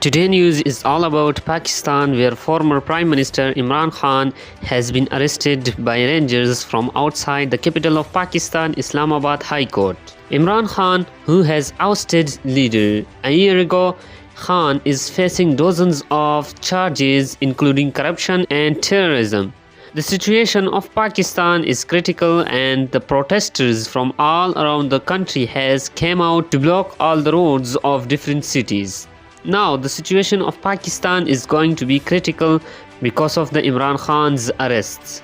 Today news is all about Pakistan, where former Prime Minister Imran Khan has been arrested by rangers from outside the capital of Pakistan, Islamabad High Court. Imran Khan, who has ousted leader a year ago, Khan is facing dozens of charges including corruption and terrorism. The situation of Pakistan is critical and the protesters from all around the country has came out to block all the roads of different cities. Now the situation of Pakistan is going to be critical because of the Imran Khan's arrests.